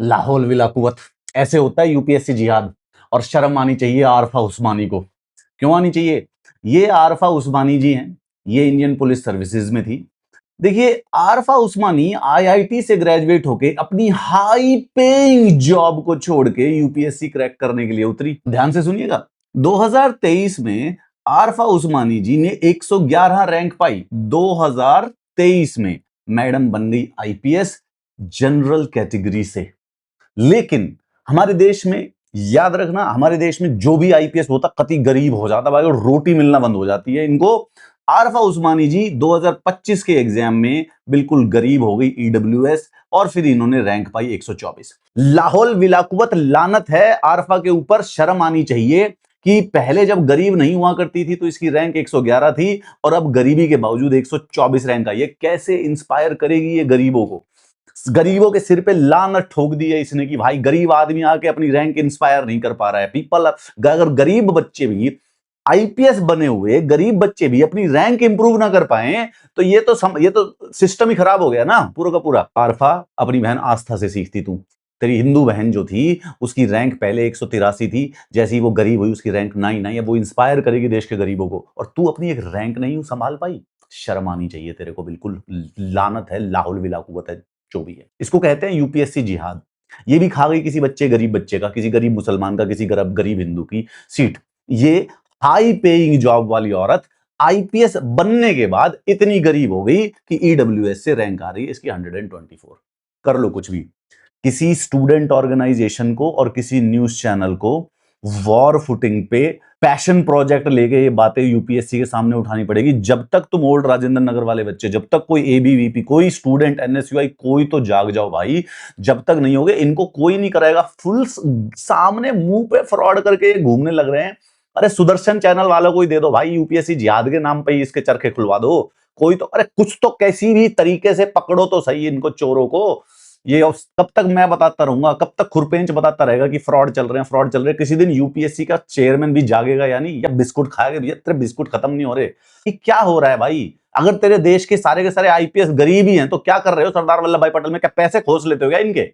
Lahaul villa कुवत, ऐसे होता है यूपीएससी जिहाद। और शर्म आनी चाहिए आरफा उस्मानी को। क्यों आनी चाहिए? ये आरफा उस्मानी जी हैं, ये इंडियन पुलिस सर्विसेज में थी। देखिए, आरफा उस्मानी आईआईटी से ग्रेजुएट होके अपनी हाई पेइंग जॉब को छोड़ के यूपीएससी क्रैक करने के लिए उतरी। ध्यान से सुनिएगा, 2023 में आरफा उस्मानी जी ने 111 रैंक पाई। 2023 में मैडम बन गई आईपीएस जनरल कैटेगरी से। लेकिन हमारे देश में, याद रखना, हमारे देश में जो भी आईपीएस होता कति गरीब हो जाता भाई, और रोटी मिलना बंद हो जाती है इनको। आरफा उस्मानी जी 2025 के एग्जाम में बिल्कुल गरीब हो गई ईडब्ल्यूएस, और फिर इन्होंने रैंक पाई 124। लाहौल विलाकुवत लानत है आरफा के ऊपर, शर्म आनी चाहिए कि पहले जब गरीब नहीं हुआ करती थी तो इसकी रैंक 111 थी, और अब गरीबी के बावजूद 124 रैंक आई है। कैसे इंस्पायर करेगी ये गरीबों को? गरीबों के सिर पे लानत ठोक दी है इसने कि भाई गरीब आदमी आके अपनी रैंक इंस्पायर नहीं कर पा रहा है। पीपल, अगर गरीब बच्चे भी आईपीएस बने हुए, गरीब बच्चे भी अपनी रैंक इंप्रूव ना कर पाए, तो ये तो सिस्टम ही खराब हो गया ना पूरा का पूरा। आरफा, अपनी बहन आस्था से सीखती तू। तेरी हिंदू बहन जो थी उसकी रैंक पहले 183 थी, जैसे ही वो गरीब हुई उसकी रैंक 9 आई है। वो इंस्पायर करेगी देश के गरीबों को, और तू अपनी एक रैंक नहीं संभाल पाई। शर्म आनी चाहिए तेरे को, बिल्कुल लानत है, लाहुल विलाकुवत है जो भी है। इसको कहते हैं यूपीएससी जिहाद। ये भी खा गई किसी बच्चे, गरीब बच्चे का, किसी गरीब मुसलमान का, किसी गरीब हिंदू की सीट। ये हाई पेइंग जॉब वाली औरत आईपीएस बनने के बाद इतनी गरीब हो गई कि ईडब्ल्यूएस से रैंक आ रही है इसकी 124। कर लो कुछ भी। किसी स्टूडेंट ऑर्गेनाइजेशन को और किसी न्यूज चैनल को वॉर फुटिंग पे पैशन प्रोजेक्ट लेके ये बातें यूपीएससी के सामने उठानी पड़ेगी। जब तक तुम ओल्ड राजेंद्र नगर वाले बच्चे, जब तक कोई एबीवीपी, कोई स्टूडेंट, एनएसयूआई, कोई तो जाग जाओ भाई। जब तक नहीं होगे इनको कोई नहीं कराएगा। फुल सामने मुंह पे फ्रॉड करके घूमने लग रहे हैं। अरे सुदर्शन चैनल वालों को ही दे दो भाई, यूपीएससी जिहाद के नाम पे ही इसके चरखे खुलवा दो। कोई तो, अरे कुछ तो कैसी भी तरीके से पकड़ो तो सही इनको चोरों को। ये कब तक मैं बताता रहूंगा, कब तक खुरपेंच बताता रहेगा कि फ्रॉड चल रहे हैं, फ्रॉड चल रहे हैं? किसी दिन यूपीएससी का चेयरमैन भी जागेगा या नहीं, या बिस्कुट खाएगा? भैया तेरे बिस्कुट खत्म नहीं हो रहे। ये क्या हो रहा है भाई? अगर तेरे देश के सारे आईपीएस गरीब ही हैं तो क्या कर रहे हो सरदार वल्लभ भाई पटेल में? क्या पैसे खोस लेते हो क्या इनके?